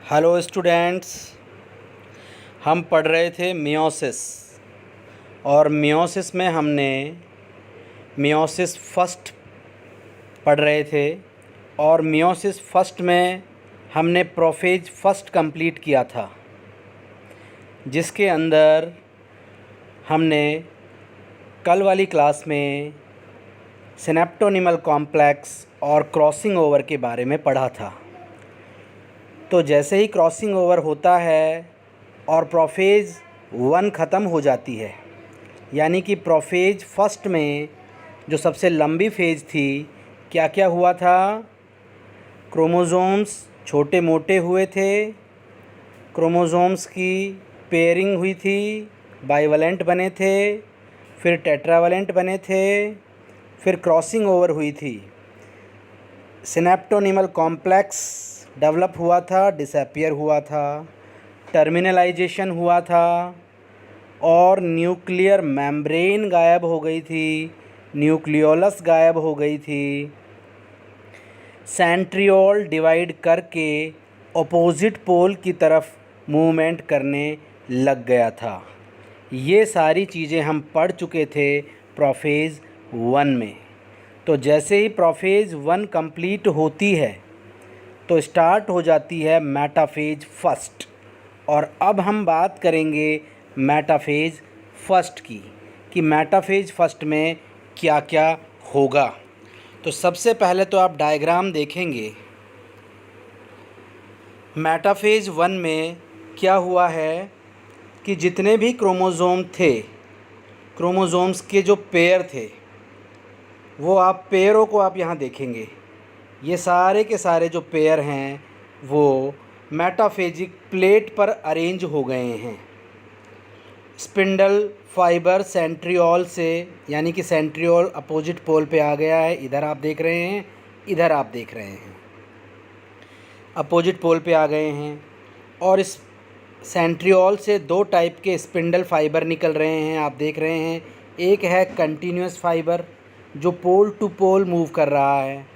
Hello students, हम पढ़ रहे थे मियोसिस। और मियोसिस में हमने मियोसिस फर्स्ट पढ़ रहे थे। और मियोसिस फर्स्ट में हमने प्रोफेज फर्स्ट कंप्लीट किया था, जिसके अंदर हमने कल वाली क्लास में सिनेप्टोनिमल कॉम्प्लेक्स और क्रॉसिंग ओवर के बारे में पढ़ा था। तो जैसे ही क्रॉसिंग ओवर होता है और प्रोफेज 1 ख़त्म हो जाती है, यानी कि प्रोफेज फर्स्ट में जो सबसे लंबी फेज़ थी, क्या क्या हुआ था? क्रोमोसोम्स छोटे मोटे हुए थे, क्रोमोसोम्स की पेयरिंग हुई थी, बाइवलेंट बने थे, फिर टेट्रावलेंट बने थे, फिर क्रॉसिंग ओवर हुई थी, सिनेप्टोनिमल कॉम्प्लेक्स डेवलप हुआ था, डिसअपियर हुआ था, टर्मिनलाइजेशन हुआ था और न्यूक्लियर मेम्ब्रेन गायब हो गई थी, न्यूक्लियोलस गायब हो गई थी, सेंट्रियोल डिवाइड करके अपोजिट पोल की तरफ मूवमेंट करने लग गया था। ये सारी चीज़ें हम पढ़ चुके थे प्रोफेज 1 में। तो जैसे ही प्रोफेज 1 कंप्लीट होती है तो स्टार्ट हो जाती है मेटाफेज फर्स्ट। और अब हम बात करेंगे मेटाफेज फर्स्ट की, कि मेटाफेज फर्स्ट में क्या क्या होगा। तो सबसे पहले तो आप डायग्राम देखेंगे। मेटाफेज 1 में क्या हुआ है कि जितने भी क्रोमोसोम थे, क्रोमोसोम्स के जो पेयर थे, वो आप पेयरों को आप यहाँ देखेंगे। ये सारे के सारे जो पेयर हैं वो मेटाफेजिक प्लेट पर अरेंज हो गए हैं। स्पिंडल फाइबर सेंट्रियोल से, यानी कि सेंट्रियोल अपोजिट पोल पे आ गया है। इधर आप देख रहे हैं, इधर आप देख रहे हैं, अपोजिट पोल पे आ गए हैं। और इस सेंट्रियोल से 2 टाइप के स्पिंडल फाइबर निकल रहे हैं, आप देख रहे हैं। एक है कंटिन्यूस फाइबर जो पोल टू पोल मूव कर रहा है,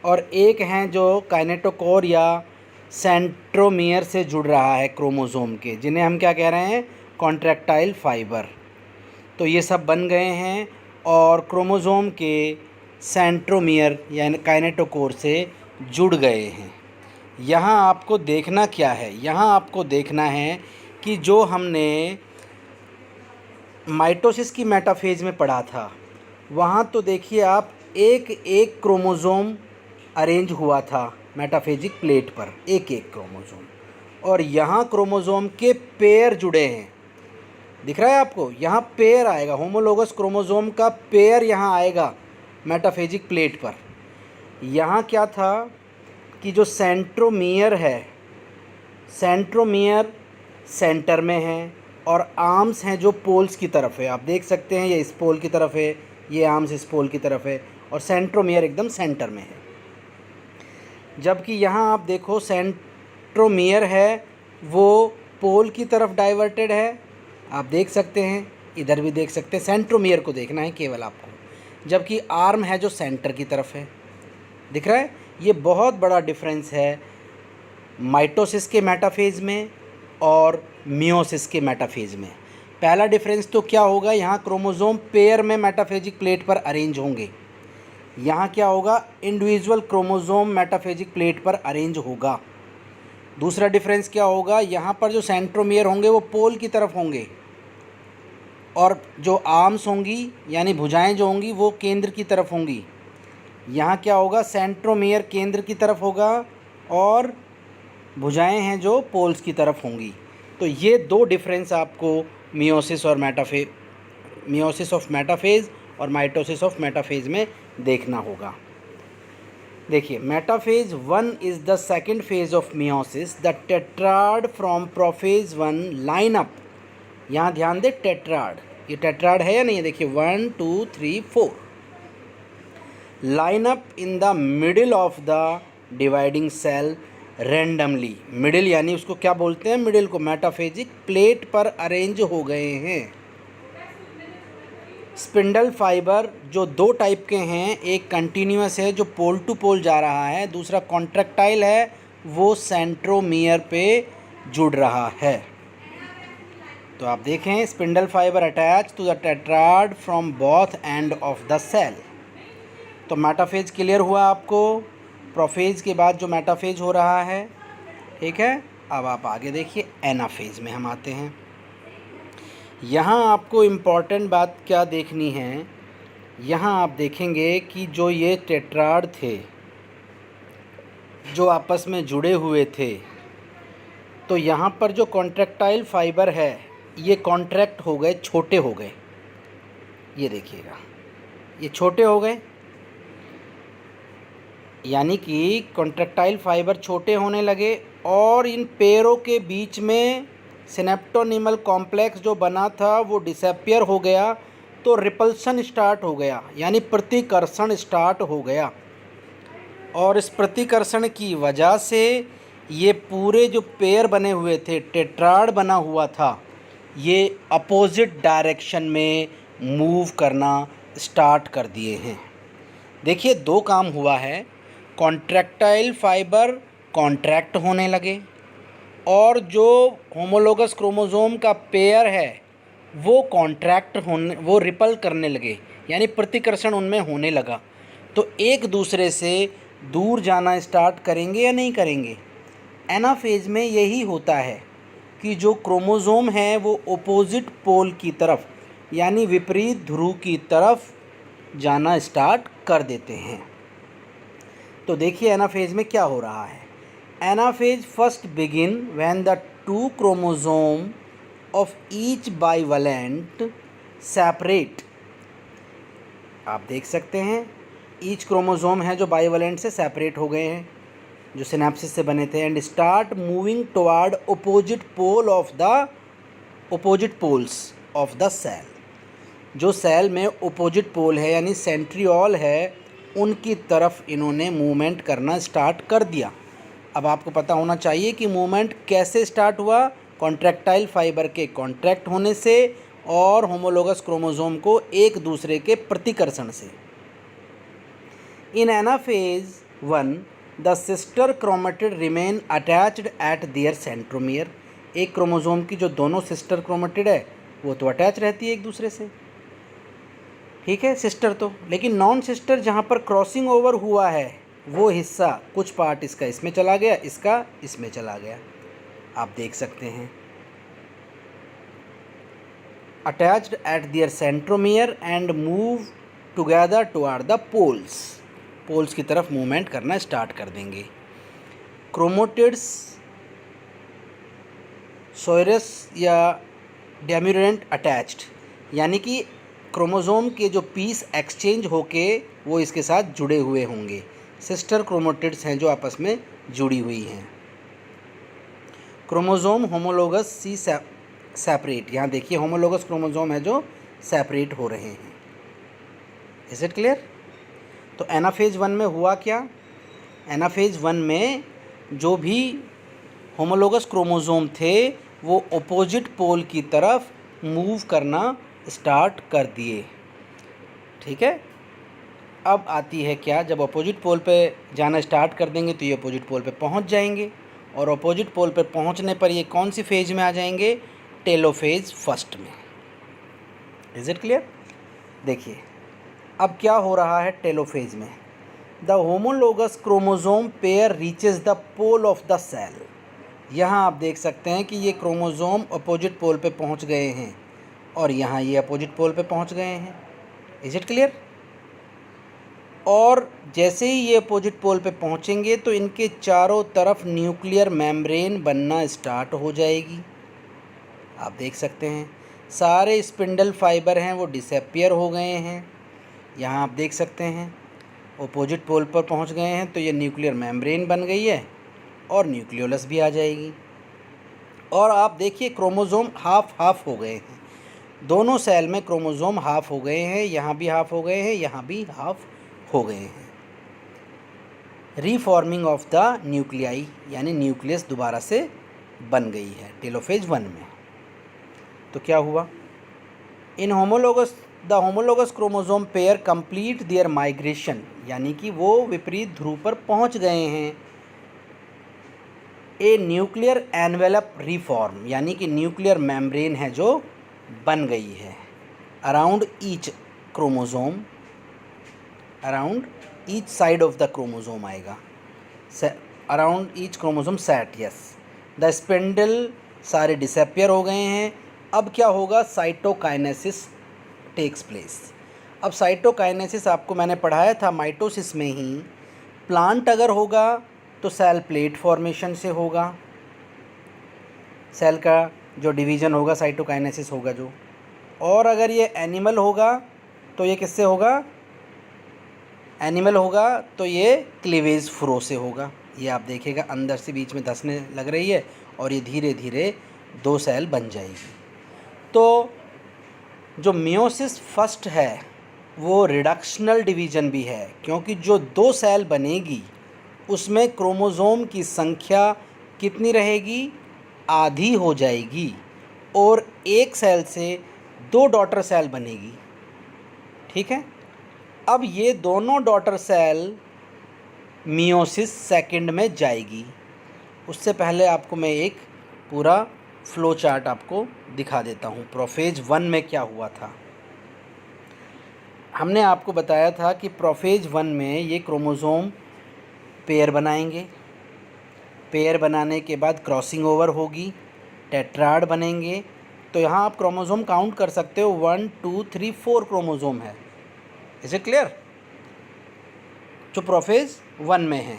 और एक हैं जो काइनेटोकोर या सेंट्रोमियर से जुड़ रहा है क्रोमोसोम के, जिन्हें हम क्या कह रहे हैं? Contractile fibre. तो ये सब बन गए हैं और क्रोमोसोम के सेंट्रोमियर यानी काइनेटोकोर से जुड़ गए हैं। यहाँ आपको देखना क्या है? यहाँ आपको देखना है कि जो हमने माइटोसिस की मेटाफेज में पढ़ा था, वहाँ तो देखिए आप एक एक क्रोमोसोम अरेंज हुआ था मेटाफेजिक प्लेट पर, एक एक क्रोमोसोम। और यहाँ क्रोमोसोम के पेयर जुड़े हैं, दिख रहा है आपको? यहाँ पेयर आएगा, होमोलोगस क्रोमोसोम का पेयर यहाँ आएगा मेटाफेजिक प्लेट पर। यहाँ क्या था कि जो सेंट्रोमियर है, सेंट्रोमियर सेंटर में है और आर्म्स हैं जो पोल्स की तरफ है। आप देख सकते हैं, ये इस पोल की तरफ है, ये आर्म्स इस पोल की तरफ है, और सेंट्रोमियर एकदम सेंटर में है। जबकि यहाँ आप देखो सेंट्रोमियर है वो पोल की तरफ डाइवर्टेड है, आप देख सकते हैं, इधर भी देख सकते हैं। सेंट्रोमियर को देखना है केवल आपको, जबकि आर्म है जो सेंटर की तरफ है। दिख रहा है? ये बहुत बड़ा डिफरेंस है माइटोसिस के मेटाफेज में और मियोसिस के मेटाफेज में। पहला डिफरेंस तो क्या होगा? यहाँ क्रोमोसोम पेयर में मेटाफेजिक प्लेट पर अरेंज होंगे। यहाँ क्या होगा? इंडिविजुअल क्रोमोसोम मेटाफेजिक प्लेट पर अरेंज होगा। दूसरा डिफरेंस क्या होगा? यहाँ पर जो सेंट्रोमियर होंगे वो पोल की तरफ होंगे, और जो आर्म्स होंगी यानी भुजाएं जो होंगी वो केंद्र की तरफ होंगी। यहाँ क्या होगा? सेंट्रोमियर केंद्र की तरफ होगा और भुजाएं हैं जो पोल्स की तरफ होंगी। तो ये 2 डिफरेंस आपको मियोसिस ऑफ मेटाफेज और माइटोसिस ऑफ मेटाफेज में देखना होगा। देखिए, metaphase 1 is the second phase of meiosis. The tetrad from prophase 1 line up. यहाँ ध्यान दे, टेट्राड, ये टेट्राड है या नहीं? देखिए 1 2 3 4 line up in the middle of the dividing cell randomly. Middle यानी उसको क्या बोलते हैं? मिडिल को मेटाफेजिक प्लेट पर अरेंज हो गए हैं। स्पिंडल फाइबर जो 2 टाइप के हैं, एक कंटिन्यूस है जो पोल टू पोल जा रहा है, दूसरा कॉन्ट्रैक्टाइल है वो सेंट्रोमियर पे जुड़ रहा है। तो आप देखें, spindle fibre attach to the tetrad from both end of the cell. तो मेटाफेज क्लियर हुआ आपको। प्रोफेज के बाद जो मेटाफेज हो रहा है, ठीक है। अब आप आगे देखिए, एनाफेज में हम आते हैं। यहाँ आपको इम्पॉर्टेंट बात क्या देखनी है, यहाँ आप देखेंगे कि जो ये टेट्राड थे जो आपस में जुड़े हुए थे, तो यहाँ पर जो कॉन्ट्रैक्टाइल फाइबर है ये कॉन्ट्रैक्ट हो गए, छोटे हो गए। ये देखिएगा, ये छोटे हो गए, यानी कि कॉन्ट्रैक्टाइल फाइबर छोटे होने लगे और इन पेयरों के बीच में सिनेप्टोनिमल कॉम्प्लेक्स जो बना था वो डिसअपियर हो गया। तो रिपल्सन स्टार्ट हो गया, यानी प्रतिकर्षण स्टार्ट हो गया। और इस प्रतिकर्षण की वजह से ये पूरे जो पेयर बने हुए थे, टेट्राड बना हुआ था, ये अपोजिट डायरेक्शन में मूव करना स्टार्ट कर दिए हैं। देखिए, दो काम हुआ है। कॉन्ट्रैक्टाइल फाइबर कॉन्ट्रैक्ट होने लगे और जो होमोलोगस क्रोमोसोम का पेयर है वो रिपल करने लगे, यानी प्रतिकर्षण उनमें होने लगा। तो एक दूसरे से दूर जाना स्टार्ट करेंगे या नहीं करेंगे। एनाफेज में यही होता है कि जो क्रोमोसोम है वो अपोजिट पोल की तरफ, यानी विपरीत ध्रुव की तरफ जाना स्टार्ट कर देते हैं। तो देखिए, एनाफेज में क्या हो रहा है। Anaphase first begin when the two chromosome of each bivalent separate. आप देख सकते हैं, ईच क्रोमोसोम है जो बाइवेलेंट से सेपरेट हो गए हैं, जो सिनेप्सिस से बने थे, and start moving toward opposite poles of the cell. जो सेल में अपोजिट पोल है यानी सेंट्रियोल है, उनकी तरफ इन्होंने मूवमेंट करना स्टार्ट कर दिया। अब आपको पता होना चाहिए कि मूवमेंट कैसे स्टार्ट हुआ। कॉन्ट्रैक्टाइल फाइबर के कॉन्ट्रैक्ट होने से और होमोलोगस क्रोमोसोम को एक दूसरे के प्रतिकर्षण से। इन anaphase 1 the sister chromatid remain attached at their centromere. एक क्रोमोसोम की जो दोनों सिस्टर क्रोमेटिड है वो तो अटैच रहती है एक दूसरे से, ठीक है, सिस्टर तो। लेकिन नॉन सिस्टर जहाँ पर क्रॉसिंग ओवर हुआ है वो हिस्सा, कुछ पार्ट इसका इसमें चला गया, इसका इसमें चला गया। आप देख सकते हैं, attached at their centromere and move together toward the poles की तरफ मूवमेंट करना स्टार्ट कर देंगे। क्रोमोटिड्स सोयरस या डेम्यूरेंट अटैच्ड, यानी कि क्रोमोसोम के जो पीस एक्सचेंज होके वो इसके साथ जुड़े हुए होंगे। सिस्टर क्रोमोटिड्स हैं जो आपस में जुड़ी हुई हैं। क्रोमोसोम होमोलोगस सी सेपरेट, यहाँ देखिए होमोलोगस क्रोमोसोम है जो सेपरेट हो रहे हैं। Is it clear. तो एनाफेज 1 में हुआ क्या। एनाफेज 1 में जो भी होमोलोगस क्रोमोसोम थे वो अपोजिट पोल की तरफ मूव करना स्टार्ट कर दिए, ठीक है। अब आती है क्या, जब अपोजिट पोल पे जाना स्टार्ट कर देंगे तो ये अपोजिट पोल पे पहुंच जाएंगे, और अपोजिट पोल पे पहुंचने पर ये कौन सी फेज में आ जाएंगे, टेलोफेज फर्स्ट में। Is it clear. देखिए अब क्या हो रहा है टेलोफेज में। The homologous chromosome pair reaches the pole of the cell. यहाँ आप देख सकते हैं कि ये क्रोमोसोम अपोजिट पोल पे पहुँच गए हैं और यहाँ ये अपोजिट पोल पे पहुँच गए हैं। Is it clear. और जैसे ही ये अपोजिट पोल पे पहुँचेंगे तो इनके चारों तरफ न्यूक्लियर मेम्ब्रेन बनना स्टार्ट हो जाएगी। आप देख सकते हैं सारे स्पिंडल फाइबर हैं वो डिसअपियर हो गए हैं। यहाँ आप देख सकते हैं अपोजिट पोल पर पहुँच गए हैं तो ये न्यूक्लियर मेम्ब्रेन बन गई है और न्यूक्लियोलस भी आ जाएगी। और आप देखिए क्रोमोसोम हाफ हाफ हो गए हैं, दोनों सेल में क्रोमोसोम हाफ हो गए हैं, यहाँ भी हाफ हो गए हैं, यहाँ भी हाफ हो गए हैं। रीफॉर्मिंग ऑफ द न्यूक्लियाई, यानी न्यूक्लियस दोबारा से बन गई है टेलोफेज 1 में। तो क्या हुआ, in the homologous chromosome pair complete their migration, यानी कि वो विपरीत ध्रुव पर पहुंच गए हैं। ए न्यूक्लियर एनवेलप रिफॉर्म, यानी कि न्यूक्लियर मेम्ब्रेन है जो बन गई है around each chromosome, around each side of the chromosome आएगा, around each chromosome set, yes. The spindle सारे डिसअपियर हो गए हैं। अब क्या होगा, साइटोकाइनेसिस टेक्स प्लेस। अब साइटोकाइनेसिस आपको मैंने पढ़ाया था माइटोसिस में ही। प्लांट अगर होगा तो सेल प्लेट फॉर्मेशन से होगा, सेल का जो डिवीज़न होगा साइटोकाइनेसिस होगा जो। और अगर ये एनिमल होगा तो ये किससे होगा, एनिमल होगा तो ये क्लीवेज फ्लो से होगा। ये आप देखिएगा अंदर से बीच में धंसने लग रही है और ये धीरे धीरे 2 सेल बन जाएगी। तो जो मियोसिस फर्स्ट है वो रिडक्शनल डिवीज़न भी है, क्योंकि जो 2 सेल बनेगी उसमें क्रोमोज़ोम की संख्या कितनी रहेगी, आधी हो जाएगी, और एक सेल से 2 डॉटर सेल बनेगी। ठीक है। अब ये दोनों डॉटर सेल मियोसिस सेकंड में जाएगी। उससे पहले आपको मैं एक पूरा फ्लो चार्ट आपको दिखा देता हूँ प्रोफेज 1 में क्या हुआ था। हमने आपको बताया था कि प्रोफेज 1 में ये क्रोमोज़ोम पेयर बनाएंगे, पेयर बनाने के बाद क्रॉसिंग ओवर होगी, टेट्राड बनेंगे। तो यहाँ आप क्रोमोज़ोम काउंट कर सकते हो, 1 2 3 4 क्रोमोज़ोम है। Is it clear? जो प्रोफेज 1 में है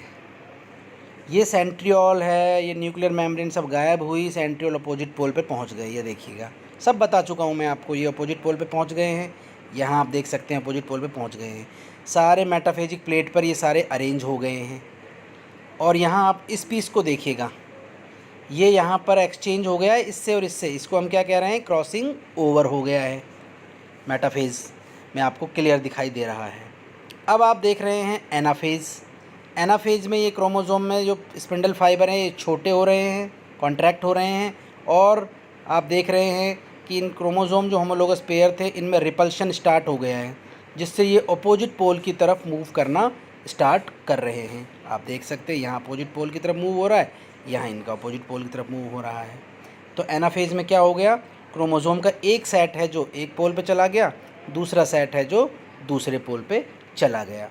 ये सेंट्रियोल है, ये न्यूक्लियर मेम्ब्रेन सब गायब हुई, सेंट्रियोल अपोजिट पोल पे पहुंच गए। ये देखिएगा सब बता चुका हूँ मैं आपको, ये अपोजिट पोल पे पहुंच गए हैं। यहाँ आप देख सकते हैं अपोजिट पोल पे पहुंच गए हैं। सारे मेटाफेजिक प्लेट पर ये सारे अरेंज हो गए हैं। और यहाँ आप इस पीस को देखिएगा, ये यहाँ पर एक्सचेंज हो गया है इससे और इससे, इसको हम क्या कह रहे हैं, क्रॉसिंग ओवर हो गया है। मेटाफेज में आपको क्लियर दिखाई दे रहा है। अब आप देख रहे हैं एनाफेज। एनाफेज में ये क्रोमोज़ोम में जो स्पिंडल फाइबर हैं ये छोटे हो रहे हैं, कॉन्ट्रैक्ट हो रहे हैं, और आप देख रहे हैं कि इन क्रोमोज़ोम जो होमोलोगस पेयर थे इनमें रिपल्शन स्टार्ट हो गया है, जिससे ये अपोजिट पोल की तरफ मूव करना स्टार्ट कर रहे हैं। आप देख सकते हैं यहाँ अपोजिट पोल की तरफ मूव हो रहा है, यहाँ इनका अपोजिट पोल की तरफ मूव हो रहा है। तो एनाफेज में क्या हो गया, क्रोमोज़ोम का एक सेट है जो एक पोल पे चला गया, दूसरा सेट है जो दूसरे पोल पे चला गया।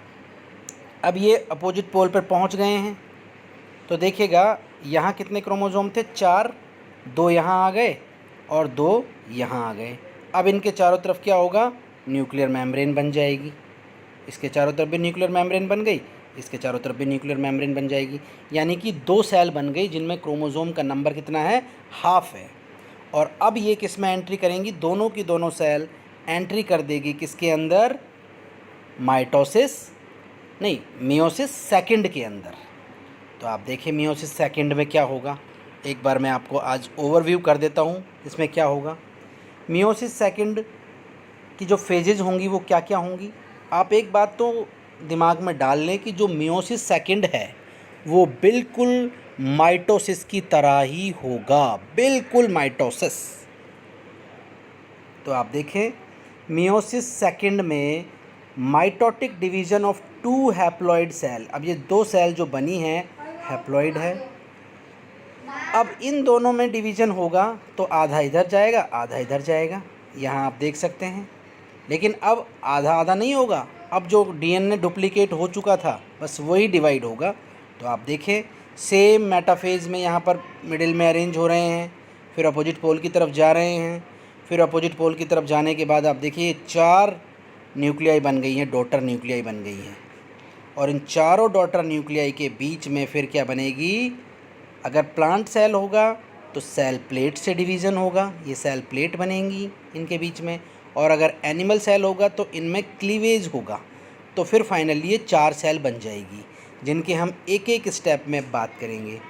अब ये अपोजिट पोल पर पहुंच गए हैं। तो देखिएगा यहाँ कितने क्रोमोज़ोम थे, 4, 2 यहाँ आ गए और 2 यहाँ आ गए। अब इनके चारों तरफ क्या होगा, न्यूक्लियर मेम्ब्रेन बन जाएगी। इसके चारों तरफ भी न्यूक्लियर मेम्ब्रेन बन गई, इसके चारों तरफ भी न्यूक्लियर मेम्ब्रेन बन जाएगी, यानी कि 2 सेल बन गई जिनमें क्रोमोज़ोम का नंबर कितना है, हाफ है। और अब ये किस में एंट्री करेंगी, दोनों की दोनों सेल एंट्री कर देगी किसके अंदर, माइटोसिस नहीं, मियोसिस सेकंड के अंदर। तो आप देखिए मियोसिस सेकंड में क्या होगा, एक बार मैं आपको आज ओवरव्यू कर देता हूँ इसमें क्या होगा। मियोसिस सेकंड की जो फेजेज होंगी वो क्या क्या होंगी। आप एक बात तो दिमाग में डाल लें कि जो मियोसिस सेकंड है वो बिल्कुल माइटोसिस की तरह ही होगा, बिल्कुल माइटोसिस। तो आप देखें मियोसिस सेकंड में mitotic division of 2 haploid cell. अब ये 2 सेल जो बनी है हैप्लॉइड है। अब इन दोनों में डिवीज़न होगा तो आधा इधर जाएगा आधा इधर जाएगा, यहाँ आप देख सकते हैं। लेकिन अब आधा आधा नहीं होगा, अब जो डीएनए डुप्लीकेट हो चुका था बस वही डिवाइड होगा। तो आप देखें सेम मेटाफेज में यहाँ पर मिडिल में अरेंज हो रहे हैं, फिर अपोजिट पोल की तरफ जा रहे हैं, फिर अपोजिट पोल की तरफ जाने के बाद आप देखिए 4 न्यूक्लियाई बन गई हैं, डॉटर न्यूक्लियाई बन गई हैं। और इन चारों डॉटर न्यूक्लियाई के बीच में फिर क्या बनेगी, अगर प्लांट सेल होगा तो सेल प्लेट से डिवीज़न होगा, ये सेल प्लेट बनेंगी इनके बीच में। और अगर एनिमल सेल होगा तो इनमें क्लीवेज होगा, तो फिर फाइनली ये 4 सेल बन जाएगी, जिनके हम एक एक स्टेप में बात करेंगे।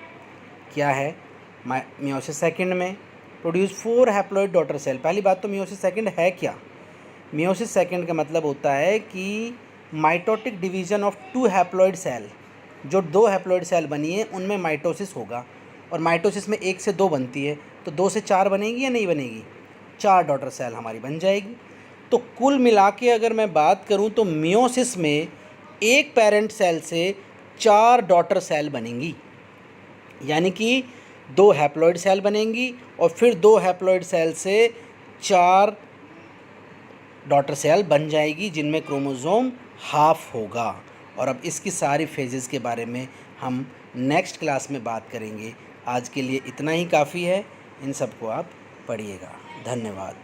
क्या है, मियोसिस सेकंड में प्रोड्यूस 4 हैप्लॉइड डॉटर सेल। पहली बात तो मियोसिस सेकंड है क्या, मियोसिस सेकंड का मतलब होता है कि mitotic division of 2 haploid cell. जो 2 हैप्लॉइड सेल बनी है उनमें माइटोसिस होगा, और माइटोसिस में 1 से 2 बनती है, तो 2 से 4 बनेगी या नहीं बनेगी, 4 डॉटर सेल हमारी बन जाएगी। तो कुल मिला के अगर मैं बात करूं तो मियोसिस में एक पेरेंट सेल से 4 डॉटर सेल बनेंगी। यानी कि 2 हैप्लॉइड सेल बनेंगी और फिर 2 हैप्लॉइड सेल से 4 डॉटर सेल बन जाएगी जिनमें क्रोमोज़ोम हाफ होगा। और अब इसकी सारी फेजेस के बारे में हम नेक्स्ट क्लास में बात करेंगे। आज के लिए इतना ही काफ़ी है। इन सबको आप पढ़िएगा। धन्यवाद।